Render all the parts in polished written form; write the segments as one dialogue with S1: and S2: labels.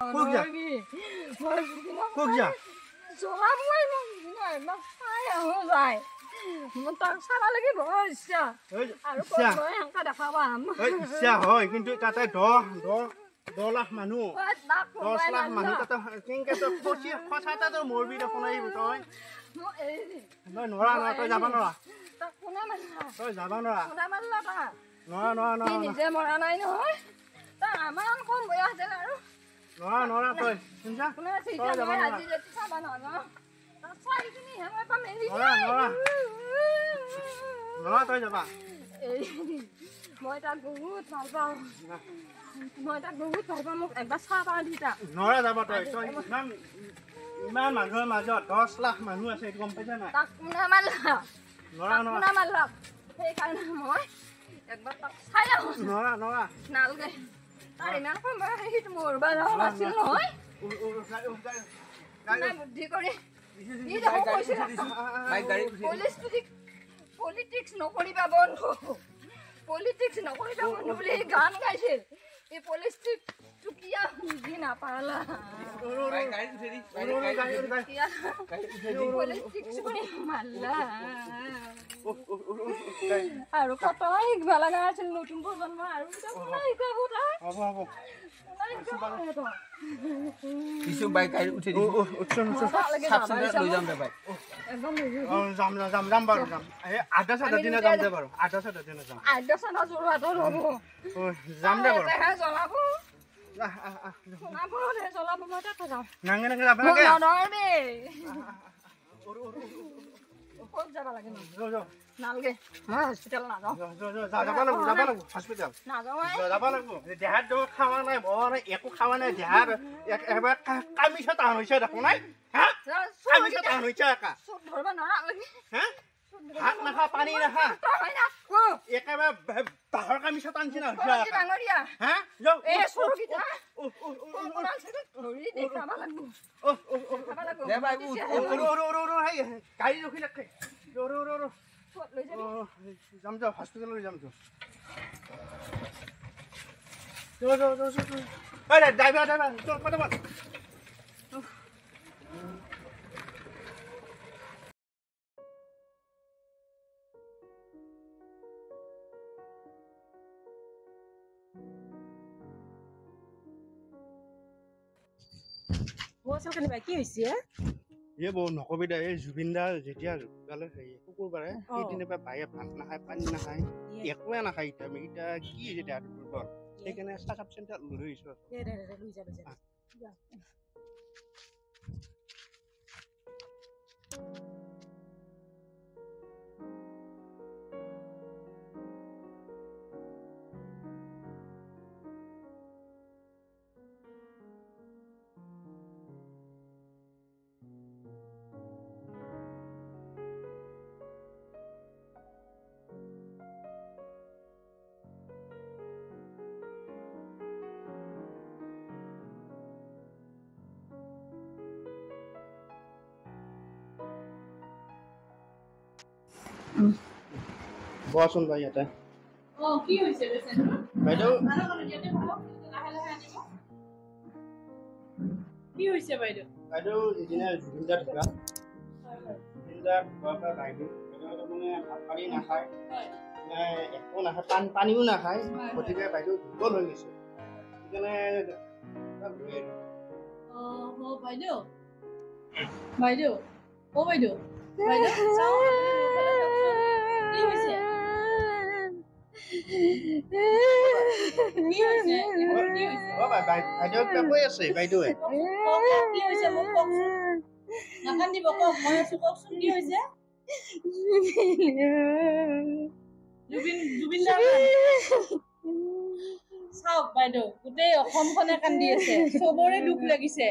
S1: Kogja. Kogja.
S2: Zola boy no no ai ho rồi. Mình tăng sao lagi boy sia. Aru ko boy ang kada khawam.
S1: Sia hoy kintu kata dolah manu. 10 lakh মানুহ কত কিংকে তো পচি খসাটা তো মরবি না কোনাই তই নয় নৰা না তই যাবা নৰা
S2: কোনা মানলা
S1: তই যাবা নৰা
S2: কোনা মানলা তা
S1: নৰা
S2: নিজে মৰা নাই নহয় তা আমাৰ কোন বয়া আছিল আৰু
S1: নৰা তই শুনছা
S2: কোনা সিজা মই আজি যেতি চাবা ন তা চাই কিনি হেমে পা মেলি
S1: নৰা তই যাবা
S2: মই তাক বহুত ভাল পাওঁ মই তাক বহুত ভাল পাওঁ মোক একবাৰ চাহ পাওঁ দিতা
S1: নৰা যাবা তই ইমান মানুহৰ মাজত 10 লাখ মানুহ আছে গম পাইছা না
S2: তাক কোনা মানলা
S1: নৰা
S2: মানলা সেই কাৰণে মই একবাৰ তাক চাই লওঁ
S1: নৰা
S2: নালগে তাৰ ইমান সময় সেইটো মৰবা আছিল নহয় নাই বুদ্ধি কৰি ই যাব কৈছে
S1: বাইক গাড়ী
S2: পলিটিক্স নকৰিবা বন্ধু পলিটিক্স নকৰিবা বন্ধু বুলি গান গাইছিল এই পলিটিক্স টুকিয়া বুজি নাপালা
S1: বাইক গাড়ী উঠে দি
S2: পলিটিক্স কৰি মাল্লা আৰু কত শিকবা লগা আছিল নতুন প্ৰজন্ম আৰু শিকাব
S1: হ'ব
S3: কিছু বাইক গাড়ী উঠে দি লৈ যাম দে বাইক
S1: যাম বাৰু যাম এই আধা সাধা দিনা যাম দে বাৰু আধা সাধা
S2: যোৰহাটৰ হ'ব
S1: যাম দে বাৰু
S2: জ্বলাব জ্বলাব মই তাতে যাওঁ
S1: নাঙে যাবা লাগে
S2: নৰবে ক'ত যাব লাগে নালগে মই হস্পিটেল নাযাওঁ
S1: যাবা লাগব হস্পিটেল
S2: নাযাওঁ
S1: যাবা লাগব দেহাত খাৱা নাই বৰ নাই একো খাৱা নাই দেহাত এবাৰ কামিছা টান হৈছে দেখো নাই হা কামিছা টান হৈছে একা
S2: চুট ধৰব নালাগে
S1: হা ভাত নাখা পানী নাখা একেবাৰে বাহৰ কামিছা টানছি না হৈছে
S2: ডাঙৰীয়া
S1: হা যাও
S2: এ সৰুকিটা ধৰি দেখাব লাগিব
S3: দে বাইক
S1: গাড়ী ৰখি নাথাকে
S2: লৈ যাবি
S1: যাম হস্পিটেললৈ যাম ড্ৰাইভাৰ পটাপট
S2: কি হৈছে
S1: এই বৌ নকবি দে এই জুবিন দা যেতিয়া ঢুকালে শুকুৰবাৰে সেইদিনৰ পৰা বায়ে ভাত নাখায় পানী নাখায় একোৱে নাখায় এতিয়া কি হৈছে দেহাটো দুৰ্বল সেইকাৰণে চেকআপ চেণ্টাৰ লৈ আহিছোঁ বচোন ভাই ইয়াতে
S2: কি হৈছে
S1: বাইদেউ
S2: কি হৈছে বাইদেউ
S1: যিদিনা জুবিন দা ঢুকা বাইদেউ মানে ভাত পানী নাখায় একো নাখায় পানীও নাখায় গতিকে বাইদেউ দুৰ্বল হৈ গৈছে
S2: বাইদেউ
S1: বাইদেউ কৈ আছে বাইদেৱে
S2: নাকান্দিব কওক মই আছো কওকচোন কি হৈছে জুবিন দা চাওক বাইদেউ গোটেই অসমখনে কান্দি আছে চবৰে দুখ লাগিছে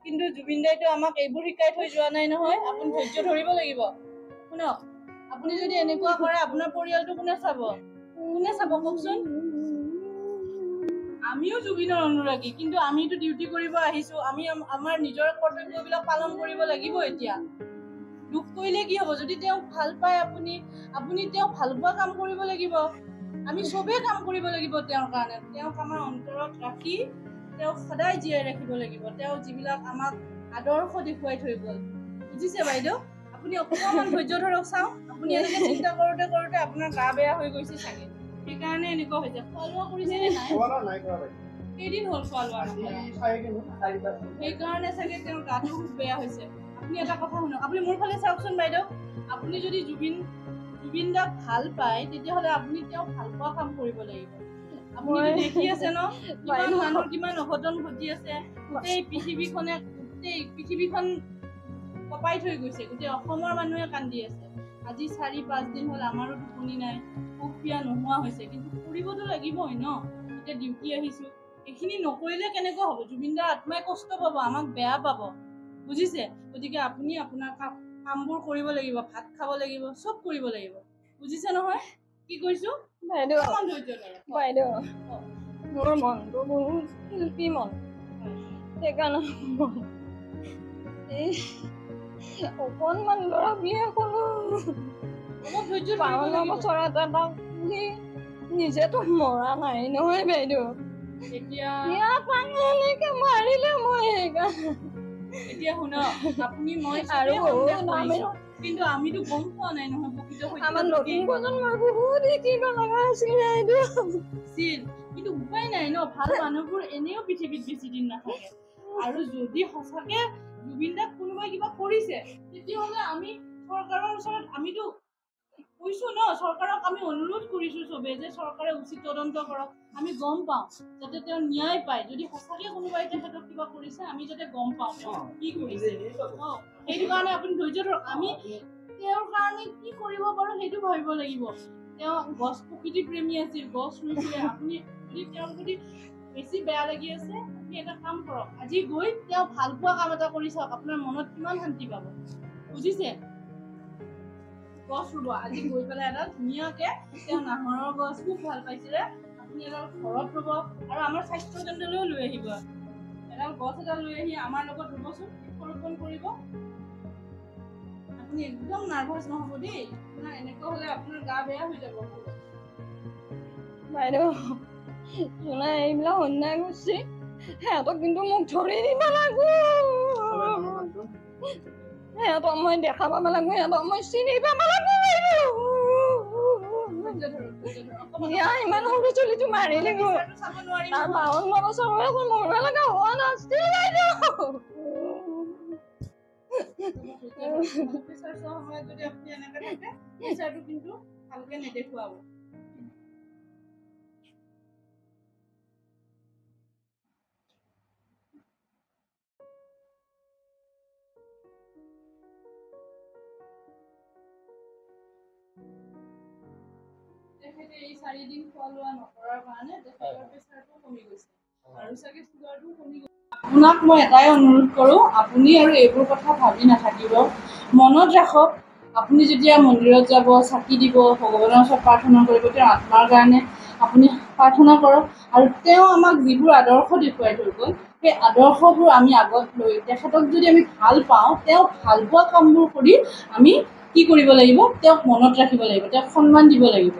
S2: কিন্তু জুবিন দাইতো আমাক এইবোৰ শিকাই থৈ যোৱা নাই নহয় আপুনি ধৈৰ্য ধৰিব লাগিব শুনক আপুনি যদি এনেকুৱা কৰে আপোনাৰ পৰিয়ালটো কোনে চাব কওকচোন আমিও জুবিনৰ অনুৰাগী কিন্তু আমিতো ডিউটি কৰিব আহিছো আমি আমাৰ নিজৰ কৰ্তব্যবিলাক পালন কৰিব লাগিব এতিয়া দুখ কৰিলে কি হ'ব যদি তেওঁ ভাল পায় আপুনি তেওঁ ভাল পোৱা কাম কৰিব লাগিব আমি সবে কাম কৰিব লাগিব তেওঁৰ কাৰণে তেওঁক আমাৰ অন্তৰত ৰাখি তেওঁক সদায় জীয়াই ৰাখিব লাগিব। তেওঁ যিবিলাক আমাক আদৰ্শ দেখুৱাই থৈ গ'ল, বুজিছে বাইদেউ? আপুনি অকণমান ধৈৰ্য ধৰক চাওঁ। আপুনি এনেকৈ চিন্তা কৰোঁতে কৰোঁতে আপোনাৰ গা বেয়া হৈ গৈছে চাগে, সেইকাৰণে এনেকুৱা হৈছে। খোৱা লোৱা কৰিছে নে নাই? কেইদিন হ'ল খোৱা লোৱা? সেইকাৰণে চাগে তেওঁৰ গাটো খুব বেয়া হৈছে। আপুনি এটা কথা শুনক, আপুনি মোৰ ফালে চাওকচোন বাইদেউ। আপুনি যদি জুবিন দাক ভাল পায় তেতিয়াহ'লে আপুনি তেওঁক ভাল পোৱা কাম কৰিব লাগিব। আপুনি দেখি আছে ন কিমান মানুহৰ কিমান অঘটন ঘটি আছে। গোটেই পৃথিৱীখন কপাই থৈ গৈছে। গোটেই অসমৰ মানুহে কান্দি আছে। আজি 4-5 দিন হ'ল আমাৰো টোপনি নাই, সুখ পিয়া নোহোৱা হৈছে। কিন্তু কৰিবতো লাগিবই ন, এতিয়া ডিউটি আহিছোঁ। এইখিনি নকৰিলে কেনেকুৱা হ'ব? জুবিন দাৰ আত্মাই কষ্ট পাব, আমাক বেয়া পাব, বুজিছে? গতিকে আপুনি আপোনাৰ কামবোৰ কৰিব লাগিব, ভাত খাব লাগিব, চব কৰিব লাগিব, বুজিছে নহয়? কি কৈছো
S4: বাইদেউ? বাইদেউ, মোৰ মনটো বহুত শিল্পী মন। সেইকাৰণে অকণমান ল'ৰা বিয়া কৰো, 52 বছৰত এটা নিজেতো মৰা নাই নহয় বাইদেউ। এনেকে মাৰিলে মই
S2: এতিয়া শুনক, আপুনি মই
S4: আৰু
S2: কিন্তু আমিতো গম পোৱা নাই নহয়
S4: আমাৰ নতুন প্ৰজন্মৰ বহুত শিকিব লগা আছিল।
S2: কিন্তু উপায় নাই ন, ভাল মানুহবোৰ এনেও পৃথিৱীত বেছি দিন নাথাকে। আৰু যদি সঁচাকে জুবিন দাক কোনোবাই কিবা কৰিছে তেতিয়াহ'লে আমি চৰকাৰৰ ওচৰত আমিতো কৈছো ন, চৰকাৰক আমি অনুৰোধ কৰিছো চবে যে চৰকাৰে উচিত তদন্ত কৰক। আমি গম পাওঁ যাতে তেওঁ ন্যায় পায়। যদি সঁচাকে কোনোবাই তেখেতক কিবা কৰিছে আমি যাতে গম পাওঁ কি কৰিছে। সেইটো কাৰণে আপুনি ধৈৰ্য ধৰক। আমি তেওঁৰ কাৰণে কি কৰিব পাৰো সেইটো ভাবিব লাগিব। তেওঁ গছ প্ৰকৃতি প্ৰেমী আছিল, গছ ৰুইছিলে। আপুনি তেওঁক যদি বেছি বেয়া লাগি আছে, আপুনি এটা কাম কৰক, আজি গৈ তেওঁ ভাল পোৱা কাম এটা কৰি চাওক, আপোনাৰ মনত কিমান শান্তি পাব, বুজিছে? গছ ৰুব, আজি গৈ পেলাই এডাল ধুনীয়াকে, তেওঁ নাহৰৰ গছ খুব ভাল পাইছিলে, আপুনি এডাল ঘৰত ৰুব আৰু আমাৰ স্বাস্থ্য কেন্দ্ৰলৈও লৈ আহিব। এডাল গছ এডাল লৈ আহি আমাৰ লগত ৰুবচোন, বৃক্ষৰোপণ কৰিব। আপুনি একদম নাৰ্ভাছ নহ'ব দেই। আপোনাৰ এনেকুৱা হ'লে আপোনাৰ গা বেয়া হৈ যাব।
S4: বাইদেউ, যোনে এইবিলাক অন্যায় কৰিছে সিহঁতক কিন্তু মোক ধৰি দিব লাগিব। সিহঁতক মই দেখা পাব লাগিব, সিহঁতক মই চিনি পাব লাগিব। ইমান সৰু চলিটো মাৰিলে তাৰ 52 বছৰ বয়সত মৰিব লগা হোৱা নাছিল বাইদেউ।
S2: সময়ত যদি আপুনি এনেকে থাকে, প্ৰেচাৰটো কিন্তু ভালকে নেদেখুৱাব। তেখেতে এই 4 দিন খোৱা লোৱা নকৰাৰ কাৰণে তেখেতৰ প্ৰেচাৰটো কমি গৈছে আৰু চাগে চুগাৰটো কমি গৈছে। আপোনাক মই এটাই অনুৰোধ কৰোঁ, আপুনি আৰু এইবোৰ কথা ভাবি নাথাকিব, মনত ৰাখক। আপুনি যেতিয়া মন্দিৰত যাব, চাকি দিব, ভগৱানৰ ওচৰত প্ৰাৰ্থনা কৰিব, তেওঁৰ আত্মাৰ কাৰণে আপুনি প্ৰাৰ্থনা কৰক। আৰু তেওঁ আমাক যিবোৰ আদৰ্শ দেখুৱাই থৈ গ'ল, সেই আদৰ্শবোৰ আমি আগত লৈ তেখেতক যদি আমি ভাল পাওঁ, তেওঁ ভাল পোৱা কামবোৰ কৰি আমি কি কৰিব লাগিব? তেওঁক মনত ৰাখিব লাগিব, তেওঁক সন্মান দিব লাগিব।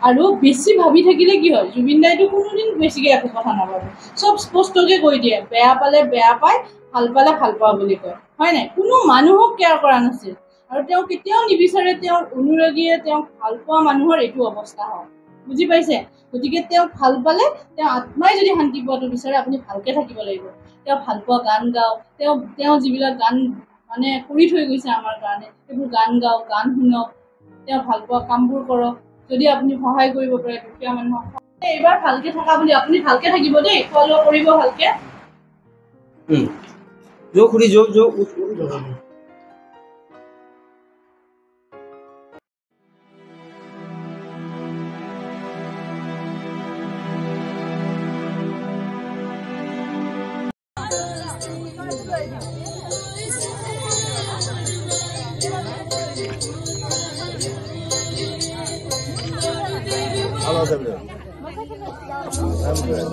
S2: আৰু বেছি ভাবি থাকিলে কি হয়? জুবিন দাইটো কোনোদিন বেছিকৈ একো কথা নাভাবে, চব স্পষ্টকৈ কৈ দিয়ে। বেয়া পালে বেয়া পায়, ভাল পালে ভাল পাওঁ বুলি কয়, হয় নাই? কোনো মানুহক কেয়াৰ কৰা নাছিল আৰু তেওঁ কেতিয়াও নিবিচাৰে তেওঁৰ অনুৰাগীয়ে তেওঁক ভাল পোৱা মানুহৰ এইটো অৱস্থা হওক, বুজি পাইছে? গতিকে তেওঁক ভাল পালে, তেওঁ আত্মাই যদি শান্তি পোৱাটো বিচাৰে, আপুনি ভালকৈ থাকিব লাগিব। তেওঁ ভাল পোৱা গান গাওক, তেওঁ যিবিলাক গান মানে কৰি থৈ গৈছে আমাৰ কাৰণে, সেইবোৰ গান গাওক, গান শুনক, তেওঁ ভাল পোৱা কামবোৰ কৰক। যদি আপুনি সহায় কৰিব পাৰে দুখীয়া মানুহক, এইবাৰ ভালকে থকা বুলি আপুনি ভালকে থাকিব দেই, খোৱা লোৱা কৰিব ভালকে।
S5: I'm good.